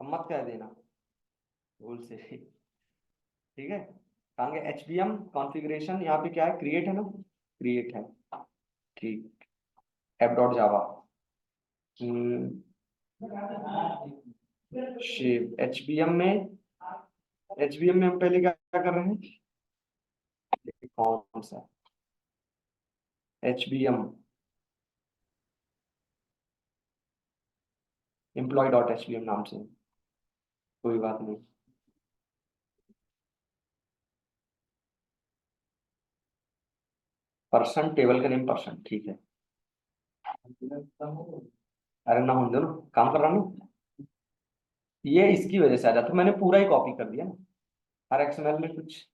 अब मत कह देना भूल से। ठीक है, कहेंगे HBM कॉन्फ़िगरेशन, यहाँ पे क्या है, क्रिएट है ना, क्रिएट है। ठीक, एप डॉट जावा शेप एचबीएम में हम पहले क्या कर रहे हैं, कौन सा HBM एम्प्लॉय डॉट HBM नाम से, कोई बात नहीं। पर्सन टेबल का नेम पर्सन, ठीक है। अरे ना होने दो ना, काम कर रहा हूँ। ये इसकी वजह से आ जाता, मैंने पूरा ही कॉपी कर दिया ना, हर XML में कुछ।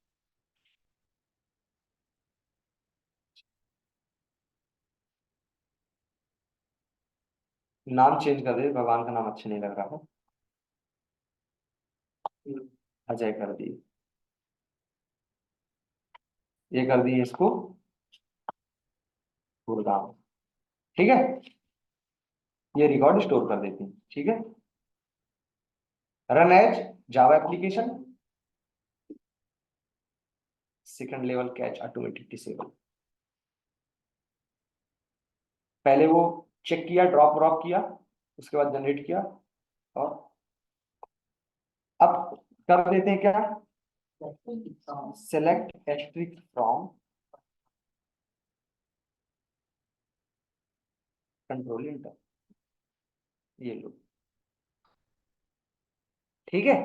नाम चेंज कर दे, भगवान का नाम अच्छा नहीं लग रहा है। अजय कर दिए, ये कर दिए इसको गुरगांव। ठीक है, ये रिकॉर्ड स्टोर कर देते हैं। ठीक है, रन एज जावा application, second level cache automatic disable. पहले वो चेक किया, ड्रॉप ड्रॉप किया, उसके बाद जनरेट किया, और अब कर देते हैं क्या, select asterisk from control enter, ये लो। ठीक है,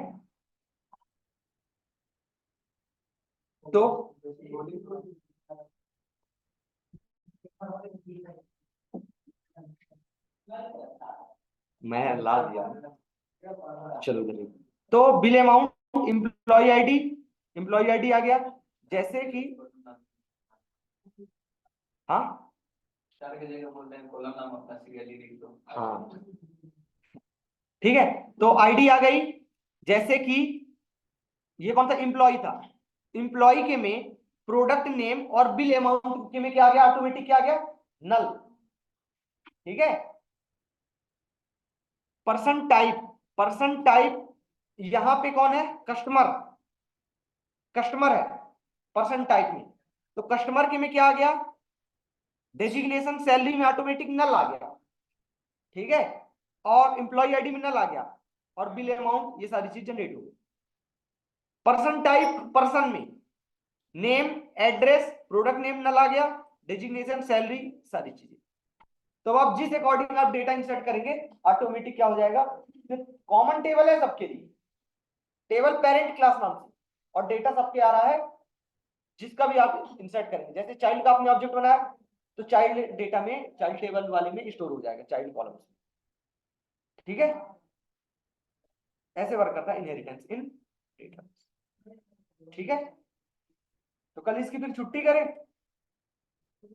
तो मैं ला दिया, चलो चलो। तो बिल अमाउंट, एम्प्लॉय आईडी आ गया, जैसे कि हाँ चार की जगह बोल रहे हैं कॉलम नाम अपना सीरियली लिख दो। हाँ ठीक है, तो आईडी आ गई, जैसे कि ये कौन सा एम्प्लॉय था, एम्प्लॉय के में प्रोडक्ट नेम और बिल अमाउंट के में क्या आ गया, ऑटोमेटिक क्या आ गया, नल। ठीक है, पर्सन टाइप यहां पे कौन है, कस्टमर है पर्सन टाइप में, तो कस्टमर के में क्या आ गया, डेजिग्नेशन सैलरी में ऑटोमेटिक नल आ गया। ठीक है, और एम्प्लॉय आईडी में नल आ गया, और बिल अमाउंट, ये सारी चीज जनरेट हो गई। पर्सन टाइप पर्सन में नेम, एड्रेस, प्रोडक्ट नेम नल आ गया, डेजिग्नेशन, सैलरी, सारी चीजें। तो अब जिस अकॉर्डिंग आप डेटा इंसर्ट करेंगे, ऑटोमेटिक क्या हो जाएगा, कॉमन टेबल है सबके लिए, टेबल पेरेंट क्लास नाम से, और डेटा सबके आ रहा है जिसका भी आप इंसर्ट करेंगे। जैसे चाइल्ड का आपने ऑब्जेक्ट बनाया, तो चाइल्ड डेटा में, चाइल्ड टेबल वाले में स्टोर हो जाएगा, चाइल्ड कॉलम में। ठीक है, ऐसे वर्क करता है इनहेरिटेंस इन डेटा। ठीक है, तो कल इसकी फिर छुट्टी करें।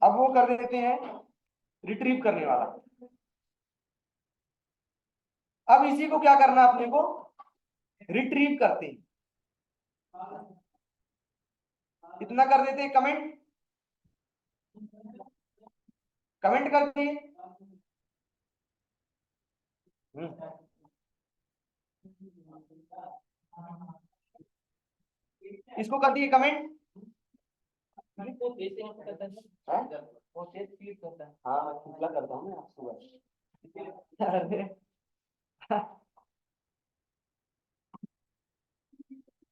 अब वो कर देते हैं रिट्रीव करने वाला। अब इसी को क्या करना है अपने को, रिट्रीव करते हैं, इतना कर देते हैं, कमेंट कमेंट कर दिए। इसको कर दिए कमेंट। हाँ मैं खुदला करता हूँ ना सुबह।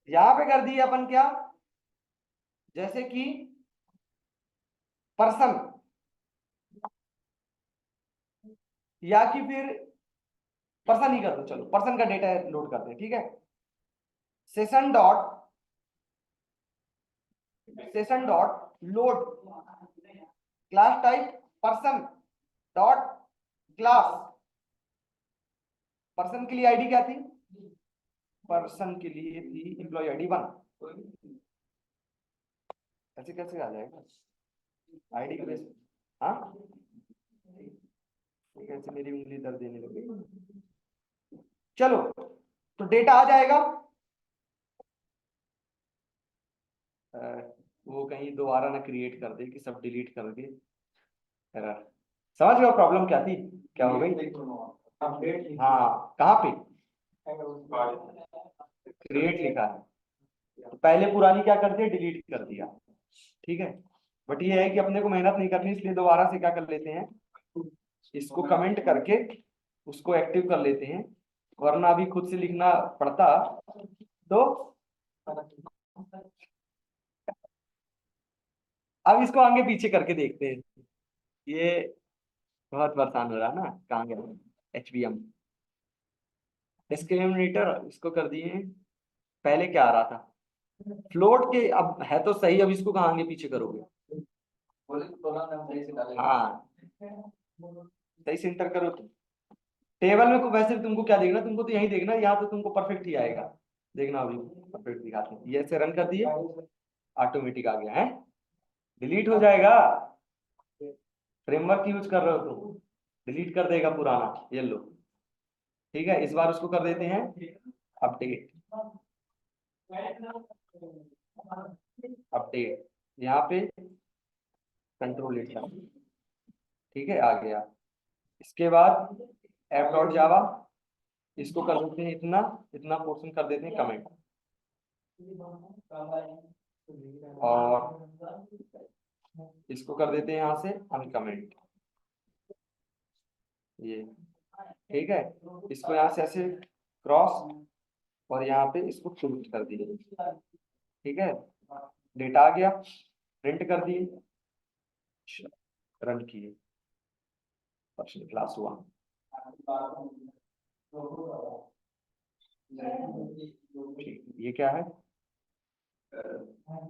यहाँ पे कर दिए अपन क्या, जैसे कि पर्सन, या कि फिर पर्सन ही कर दो, चलो पर्सन का डेटा लोड करते हैं। ठीक है, session dot load class type person dot class, person के लिए आईडी क्या थी, पर्सन के लिए थी एम्प्लॉय आईडी 1। ऐसे कैसे आ जाएगा आईडी के बेस, हाँ कैसे मेरी उंगली दर्द देने लगी। चलो, तो डेटा आ जाएगा, वो कहीं दोबारा ना क्रिएट कर दे कि सब डिलीट कर दे। समझ गए प्रॉब्लम क्या थी, क्या हो गई। हाँ, कहाँ पे, क्रिएट लिखा है, तो पहले पुरानी क्या कर दिया, डिलीट कर दिया। ठीक है, बट ये है कि अपने को मेहनत नहीं करनी, इसलिए दोबारा से क्या कर लेते हैं, इसको कमेंट करके उसको एक्टिव कर लेते हैं, वरना अभी खुद से लिखना पड़ता तो। अब इसको आगे पीछे करके देखते हैं, ये बहुत परेशान हो रहा है ना, कहाँ गया HBM डिस्क्रिमिनेटर, इसको कर दिए हैं। पहले क्या आ रहा था, फ्लोट के, अब है तो सही, अब इसको कहाँ आगे पीछे करोगे। हाँ, सही से इंटर करो तुम। टेबल में को वैसे भी तुमको क्या देखना, तुमको तो यही देखना, यहाँ तो तुमको परफेक्ट ही आएगा। देखना अभी परफेक्ट दिखाते हैं, ये ऐसे रन कर दिए, ऑटोमेटिक आ गया है। डिलीट हो जाएगा, फ्रेमवर्क यूज कर रहे हो तो डिलीट कर देगा पुराना, ये लो। ठीक है, इस बार उसको कर देते हैं अपडेट। अपडेट यहाँ पे कंट्रोल लिखा, ठीक है, आ गया। इसके बाद ऐप डॉट जावा, इसको कर देते हैं इतना, इतना पोर्शन कर देते हैं कमेंट, और इसको कर देते हैं यहाँ से अनकमेंट, ये ठीक है। इसको यहाँ से ऐसे क्रॉस, और यहाँ पे इसको प्रिंट कर दिए। ठीक है, डेटा आ गया, प्रिंट कर दिए, रन किए, पर्सन क्लास हुआ। ठीक, ये क्या है,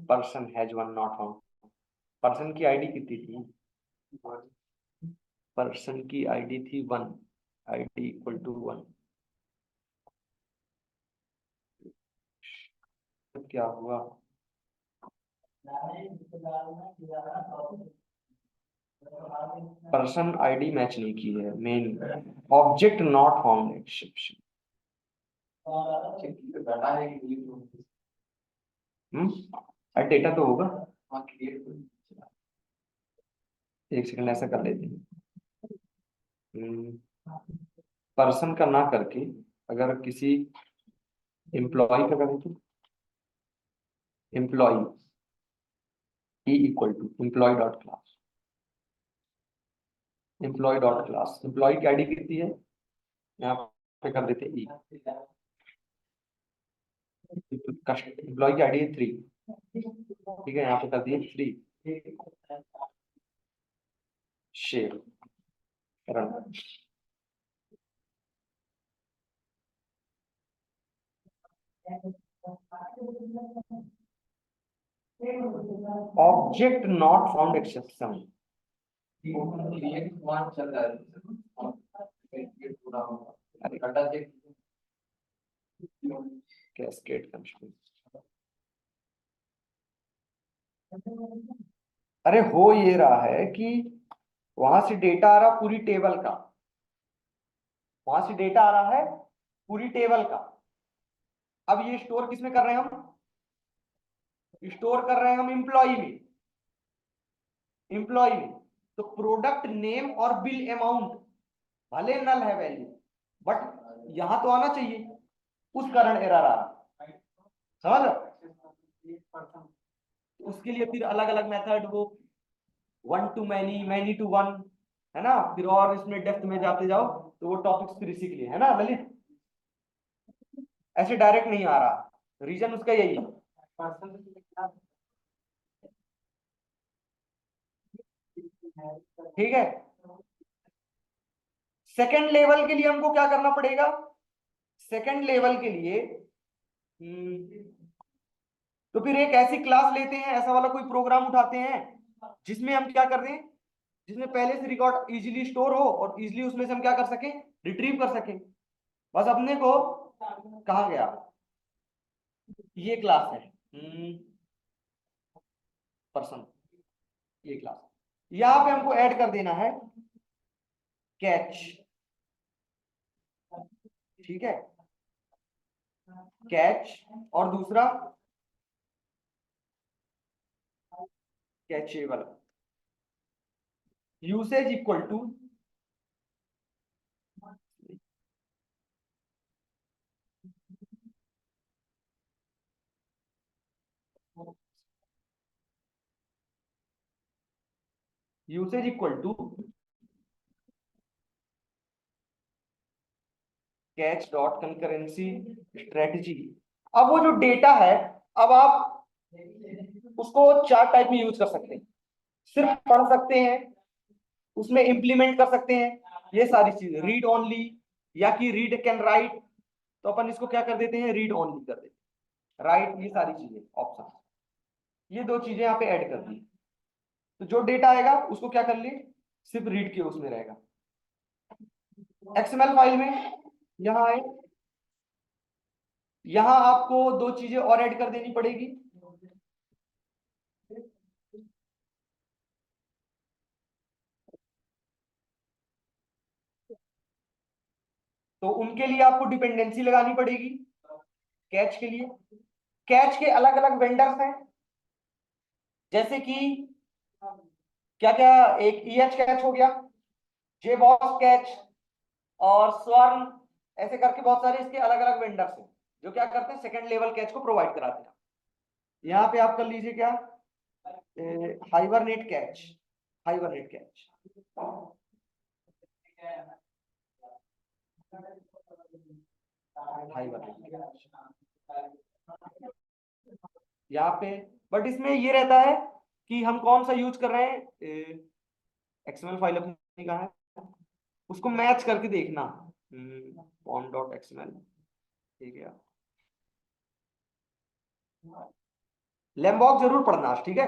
person has one not found. Person की आईडी कितनी थी, पर्सन की आईडी थी 1, आईडी इक्वल टू 1। क्या हुआ, पर्सन आईडी मैच नहीं की है, main object not found exception. Data तो होगा, एक सेकंड ऐसा कर लेते हैं, पर्सन का ना करके अगर किसी एम्प्लॉय का करें तो employee E equal to employee dot class, employee dot class, employee की आईडी कितनी है, यहाँ पे कर देते ई, एम्प्लॉय की आईडी है 3। ठीक है, यहाँ पे कर दिए 3, share run. Object not found exception, cascade construct. अरे हो ये रहा है कि वहां से डेटा आ रहा पूरी टेबल का, वहां से डेटा आ रहा है पूरी टेबल का। अब ये स्टोर किसमें कर रहे हैं हम, स्टोर कर रहे हैं हम एम्प्लॉय में, एम्प्लॉय में। तो प्रोडक्ट नेम और बिल अमाउंट भले नल है वैल्यू, बट यहां तो आना चाहिए, उस कारण एरर आ रहा, समझ लो। उसके लिए फिर अलग अलग मेथड, वो 1 to मैनी, मैनी टू 1, है ना, फिर और इसमें डेप्थ में जाते जाओ, तो वो टॉपिक्स फिर इसी के लिए है ना ललित, ऐसे डायरेक्ट नहीं आ रहा, रीजन उसका यही है। ठीक है, सेकंड लेवल के लिए हमको क्या करना पड़ेगा, सेकंड लेवल के लिए तो फिर एक ऐसी क्लास लेते हैं, ऐसा वाला कोई प्रोग्राम उठाते हैं जिसमें हम क्या कर दें, जिसमें पहले से रिकॉर्ड इजीली स्टोर हो और इजीली उसमें से हम क्या कर सकें, रिट्रीव कर सकें। बस अपने को कहाँ गया, ये क्लास है पर्सन, ये क्लास, यहाँ पे हमको ऐड कर देना है कैच। ठीक है, कैच, और दूसरा cacheable, usage equal to usage equal to cache dot concurrency strategy. अब वो जो डेटा है, अब आप उसको चार टाइप में यूज कर सकते हैं। सिर्फ पढ़ सकते हैं, उसमें इंप्लीमेंट कर सकते हैं, ये सारी चीजें रीड ओनली, या कि रीड कैन राइट, तो अपन इसको क्या कर देते हैं, रीड ओनली कर देते हैं, राइट, ये सारी चीजें ऑप्शन, ये दो चीजें यहाँ पे ऐड कर दी। तो जो डेटा आएगा उसको क्या कर लिए, सिर्फ रीड के उसमें रहेगा। एक्सएमएल फाइल में यहाँ आए, यहाँ आपको दो चीजें और ऐड कर देनी पड़ेगी। तो उनके लिए आपको डिपेंडेंसी लगानी पड़ेगी कैच के लिए। कैच के अलग अलग वेंडर्स हैं, जैसे कि क्या क्या, एक ईएच कैच हो गया, जेबॉस कैच और स्वर्ण, ऐसे करके बहुत सारे इसके अलग अलग वेंडर्स हैं जो क्या करते हैं, सेकंड लेवल कैच को प्रोवाइड कराते हैं। यहाँ पे आप कर लीजिए क्या, hibernate catch, hibernate catch, hibernate catch यहाँ पे। बट इसमें ये रहता है कि हम कौन सा यूज कर रहे हैं, एक्सएमएल फाइल अपनी कहाँ है, उसको मैच करके देखना, पॉन डॉट एक्सएमएल, ठीक है। लैम्बॉक जरूर पढ़ना, ठीक है,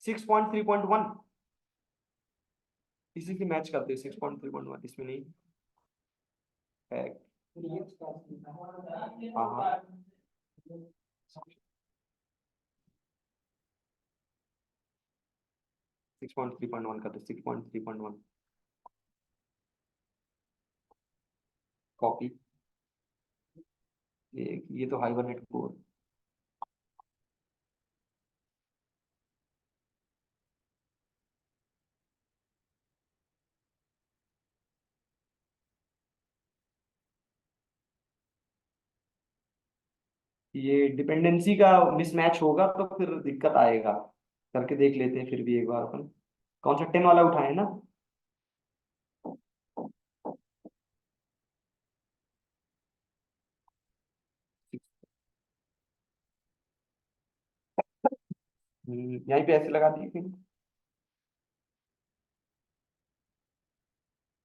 6.3.1 इसी से मैच करते हैं, 6.3.1 इसमें नहीं है। हाँ हाँ, 6.3.1 का, तो 6.3.1 कॉपी, ये तो हाइबरनेट कोर। ये डिपेंडेंसी का मिसमैच होगा तो फिर दिक्कत आएगा, करके देख लेते हैं फिर भी एक बार अपन। कौन सा 10 वाला उठाए ना। यहीं पे ऐसे लगा दिए फिर,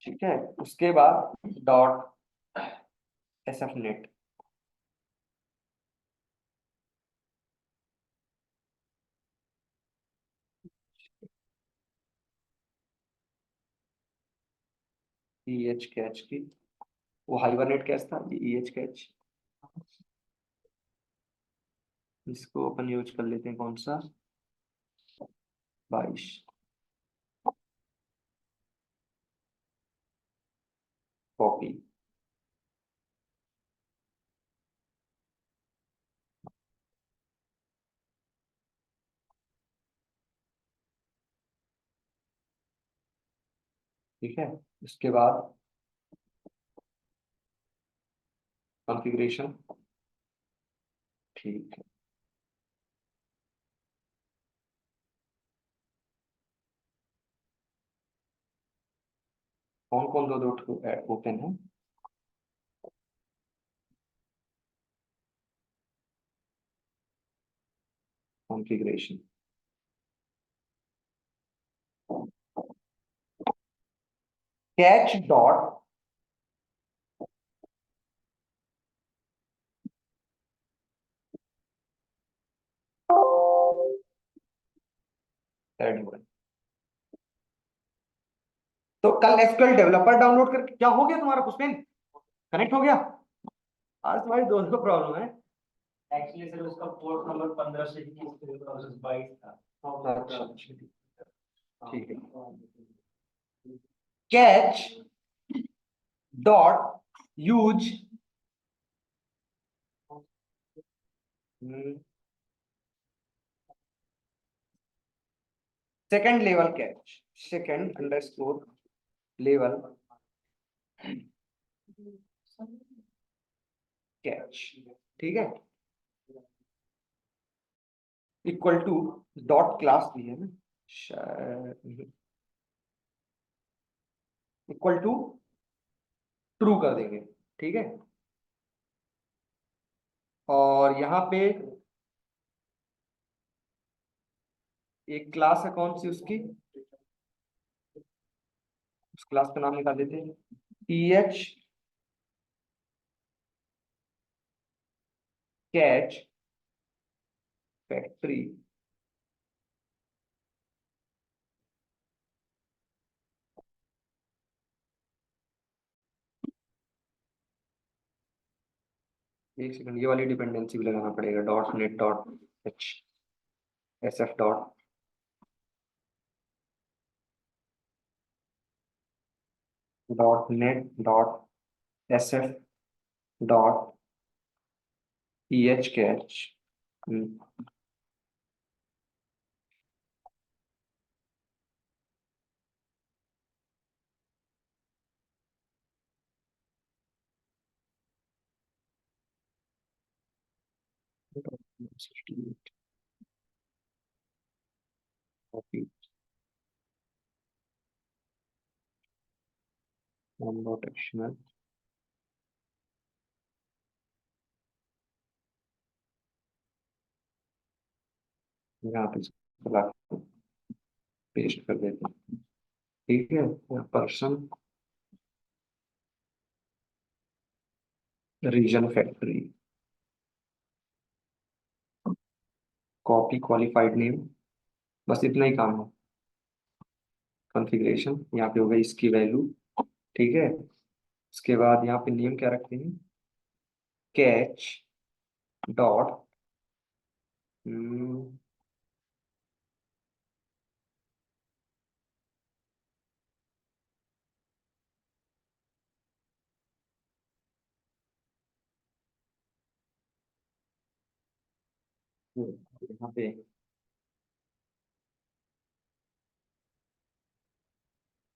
ठीक है। उसके बाद डॉट एस एफ नेट, ई एच कैच की, वो हाइबरनेट कैच था, ये ई एच कैच, इसको अपन यूज कर लेते हैं, कौन सा, 22, कॉपी, ठीक है। उसके बाद कॉन्फ़िगरेशन, ठीक है। कौन कौन दो दो ओपन है, कॉन्फ़िगरेशन, कैच डॉट एड हुआ। तो कल एसक्यूएल डेवलपर डाउनलोड करके क्या हो गया तुम्हारा, पुष्पेन कनेक्ट हो गया। आज तुम्हारी दोस्त को प्रॉब्लम है। एक्चुअली सर उसका पोर्ट नंबर 15 से 21 प्रोसेस 22 था। अच्छा अच्छा, ठीक है। Catch dot use second level catch, second underscore level catch, ठीक है, इक्वल टू डॉट क्लास दी है ना, इक्वल टू ट्रू कर देंगे, ठीक है। और यहाँ पे एक क्लास है, कौन सी उसकी, उस क्लास का नाम निकाल देते हैं, टीएच कैच फैक्ट्री। एक सेकंड, ये वाली डिपेंडेंसी भी लगाना पड़ेगा, dot net dot H S F dot dot net dot S F dot E H cache. यहाँ पे पेस्ट कर देते हैं, ठीक है। Person region factory, copy qualified name, बस इतना ही काम है। कॉन्फ़िगरेशन यहाँ पे होगा इसकी वैल्यू, ठीक है। उसके बाद यहाँ पे नेम क्या रखते हैं, कैच डॉट यहाँ पे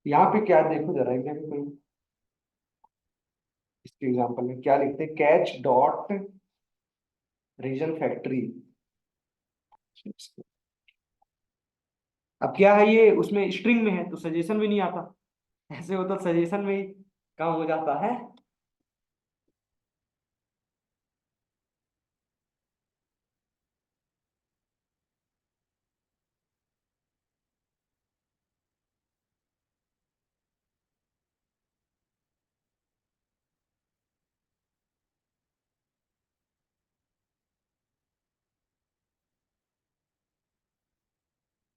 यहाँ पे क्या देखो जरा, यहाँ पे कोई इसके एग्जांपल में क्या लिखते हैं, कैच डॉट रीजन फैक्ट्री। अब क्या है, ये उसमें स्ट्रिंग में है तो सजेशन भी नहीं आता, ऐसे हो तो सजेशन में ही काम हो जाता है।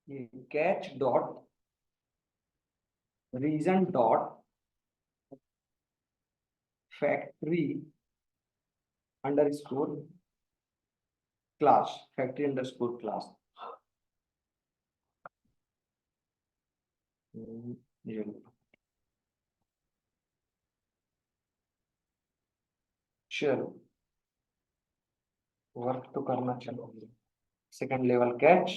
ये cache dot region dot factory underscore class, factory underscore class. ये चलो, वर्क तो करना चलो। सेकंड लेवल कैच,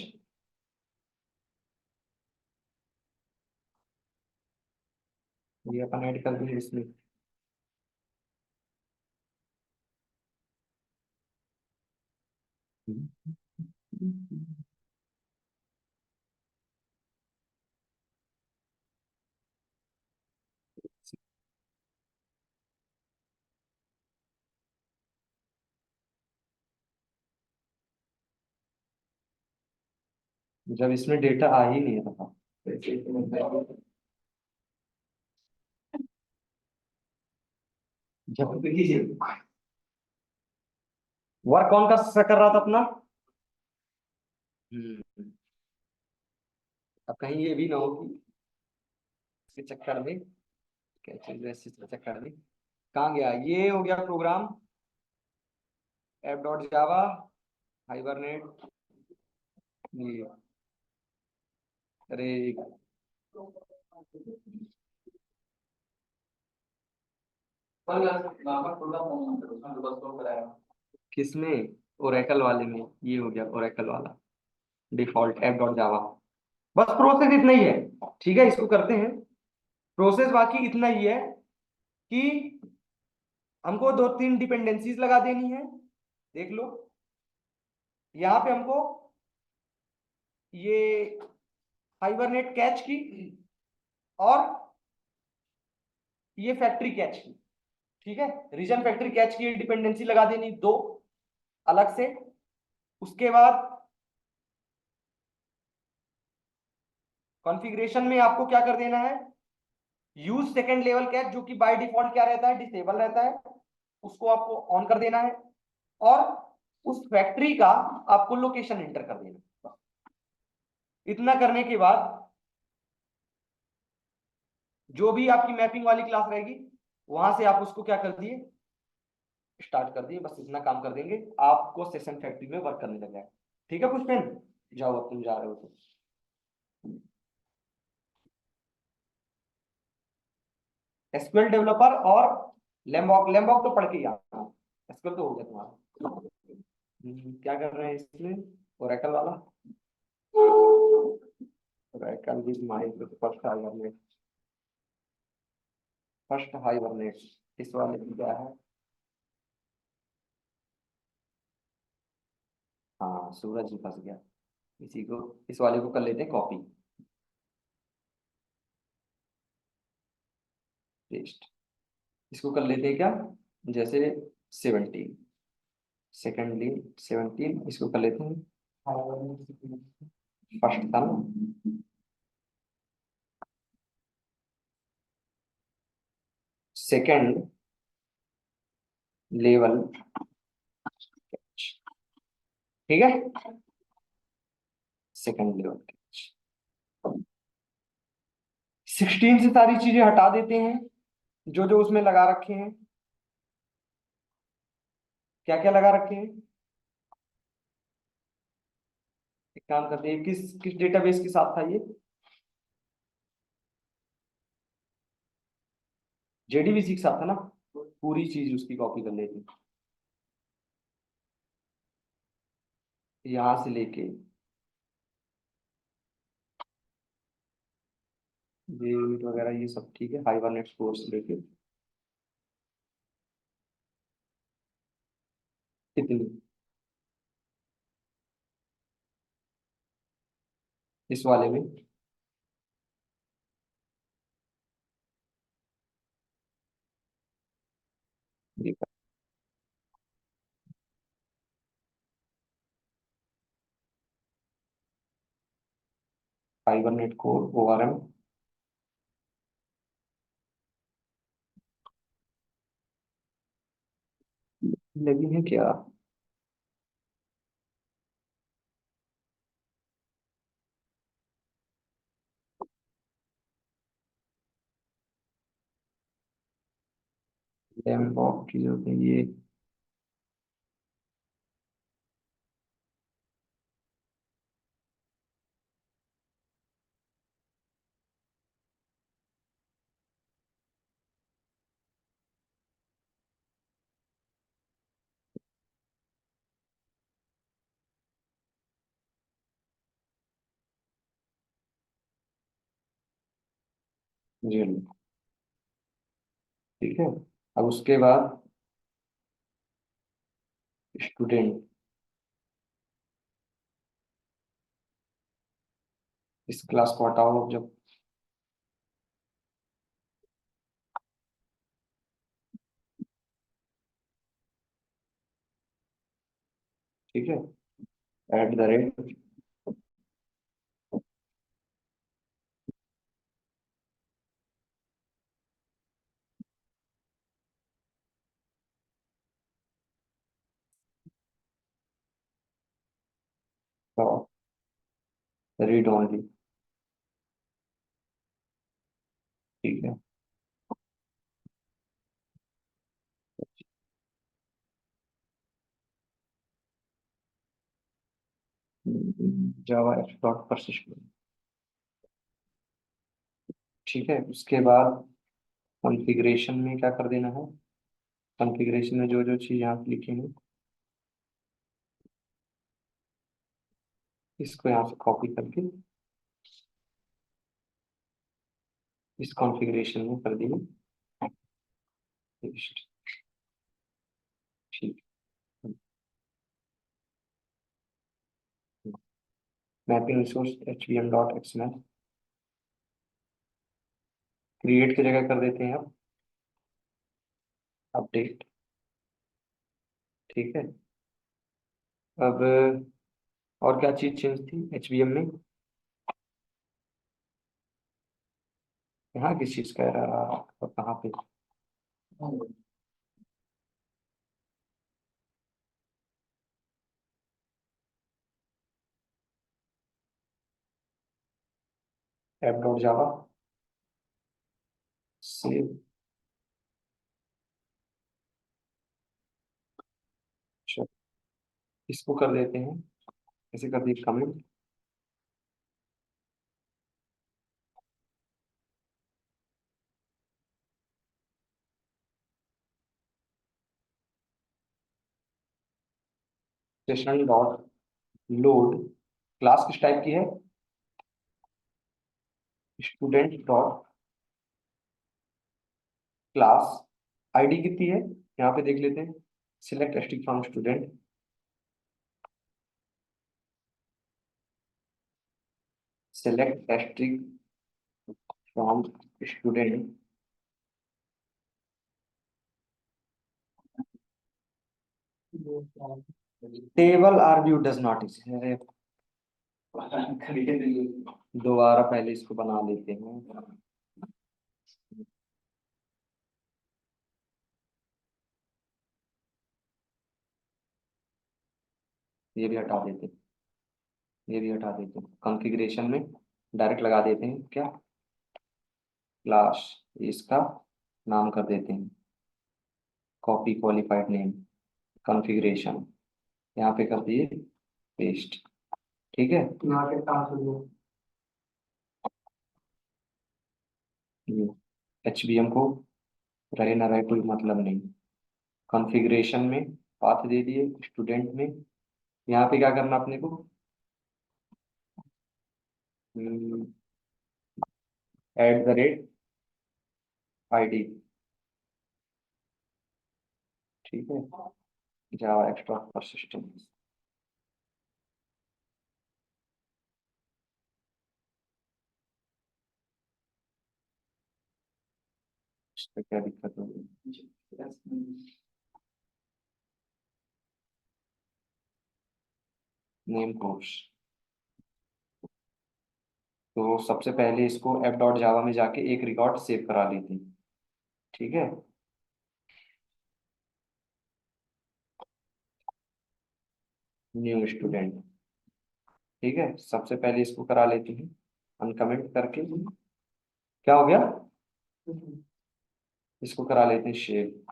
ये अपन ऐड कर देंगे इसमें। जब इसमें डेटा आ ही नहीं रहा, जब ये वर्क कौन का कर रहा था अपना। हम्म, अब कहीं ये भी ना हो कि इसके चक्कर में, क्या चीज है, इस चक्कर में कहाँ गया, ये हो गया program app dot Java hibernate. ये अरे किसमें, ओरेकल वाले में, ये हो गया ओरेकल वाला डिफॉल्ट ऐप डॉट जावा। बस प्रोसेस इतना ही है, ठीक है, इसको करते हैं। प्रोसेस बाकी इतना ही है कि हमको दो तीन डिपेंडेंसीज लगा देनी है, देख लो। यहाँ पे हमको ये हाइबरनेट कैच की, और ये फैक्ट्री कैच की। ठीक है, रीजन फैक्ट्री कैच की डिपेंडेंसी लगा देनी दो अलग से। उसके बाद कॉन्फ़िगरेशन में आपको क्या कर देना है, यूज सेकेंड लेवल कैच, जो कि बाय डिफॉल्ट क्या रहता है, डिसेबल रहता है, उसको आपको ऑन कर देना है। और उस फैक्ट्री का आपको लोकेशन एंटर कर देना है। इतना करने के बाद जो भी आपकी मैपिंग वाली क्लास रहेगी, वहां से आप उसको क्या कर दिए, स्टार्ट कर दिए। बस इतना काम कर देंगे, आपको सेशन फैक्ट्री में वर्क करने लग जाएगा। ठीक है पुष्पेन, जाओ अब तुम जा रहे हो तो। एसक्यूएल डेवलपर और लैम्बॉक, लैम्बॉक तो पढ़ के ही आना, एसक्यूएल तो हो गया तुम्हारा। क्या कर रहे हैं इसमें, ओरेकल वाला, Oracle with my first hibernate, first hibernate, इस वाले की क्या है। हाँ सूरज ही फंस गया, इसी को, इस वाले को कर लेते हैं कॉपी पेस्ट। इसको कर लेते हैं क्या, जैसे 17, सेकेंडली 17, इसको कर लेते हैं फर्स्ट था ना, सेकेंड लेवल, ठीक है, सेकेंड लेवल। 16 से सारी चीजें हटा देते हैं जो जो उसमें लगा रखे हैं। क्या क्या लगा रखे हैं, एक काम करते हैं, किस किस डेटाबेस के साथ था ये, जेडीबीसी के साथ था ना, पूरी चीज उसकी कॉपी कर लेते हैं, यहां से लेके ये यूनिट वगैरह ये सब ठीक है, हाइबरनेट कोर्स लेके कितनी, इस वाले में हाइबरनेट कोर ओआरएम लगी है क्या, लैम्बॉक की जो है ये, ये लो, ठीक है। अब उसके बाद स्टूडेंट, इस क्लास को हटाओ जब, ठीक है, eight the rate, read only, ठीक है। जावा एप्स डॉट परसिस्ट, ठीक है। उसके बाद कॉन्फ़िगरेशन में क्या कर देना है, कॉन्फ़िगरेशन में जो जो चीज़ यहाँ पे लिखी है, इसको यहाँ से कॉपी करके इस कॉन्फ़िगरेशन में कर दिए पेस्ट, ठीक है। Mapping resource H V M dot XML, create की जगह कर देते हैं अब अपडेट। ठीक है। अब और क्या चीज चेंज थी एचवीएम में? यहाँ किस चीज का रहा और कहाँ पे? App dot java save. इसको कर देते हैं, ऐसे कर दी comment. Session dot load, class किस टाइप की है? Student dot class. आईडी कितनी है यहाँ पे देख लेते हैं। Select string from student, select string from student. Table or view does not. दोबारा पहले इसको बना लेते हैं। ये भी हटा देते हैं, ये भी हटा देते हैं। कॉन्फ़िगरेशन में डायरेक्ट लगा देते हैं क्या, क्लास। इसका नाम कर देते हैं कॉपी क्वालिफाइड नेम, कॉन्फ़िगरेशन यहाँ पे कर दिए पेस्ट। ठीक है। एच बी एम को रहे ना रहे कोई मतलब नहीं। कॉन्फ़िगरेशन में पाथ दे दिए स्टूडेंट में। यहाँ पे क्या करना अपने को, एट द रेट आईडी। ठीक है। जावा एक्स्ट्रा परसिस्टेंस। इसका क्या दिक्कत होगी? Name course. तो सबसे पहले इसको एफ डॉट जावा में जाके एक रिकॉर्ड सेव करा लेते हैं। ठीक है। New student. ठीक है, सबसे पहले इसको करा लेते हैं अनकमेंट करके। क्या हो गया? इसको करा लेते हैं save,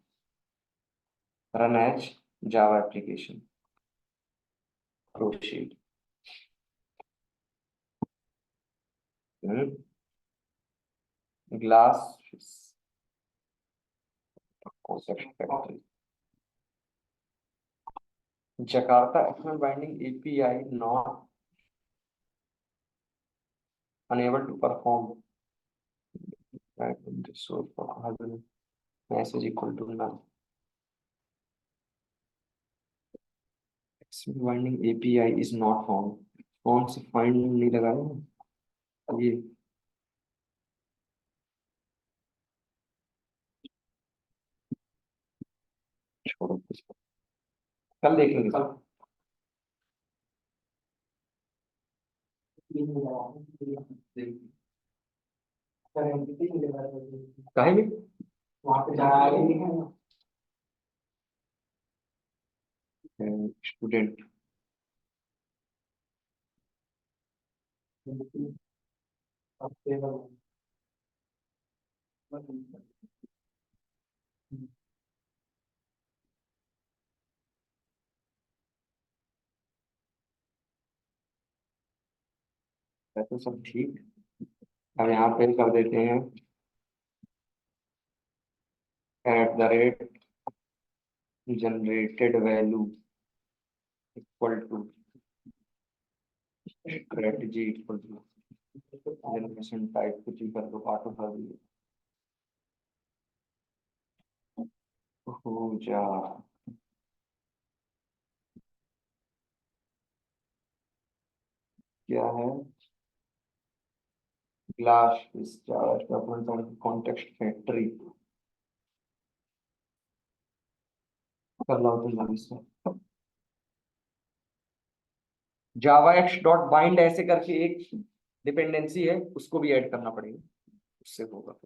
run as Java application, proceed. Glass Jakarta external binding API not unable to perform message equal to null. Binding API is not found. कौन से फाइंड नहीं लगाया ये? छोड़ो, कल देख लेंगे कल। काहे भी स्टूडेंट। तो सब ठीक। अब यहाँ पे कर देते हैं at the rate generated value equal to strategy equal to generation type कुछ ही कर दो, ऑटो कर दिए। हो जा। क्या है? क्लास इस कॉन्टेक्स्ट फैक्ट्री कर लो तो जल्दी से। जावा एक्स डॉट बाइंड ऐसे करके एक डिपेंडेंसी है, उसको भी ऐड करना पड़ेगा, उससे होगा।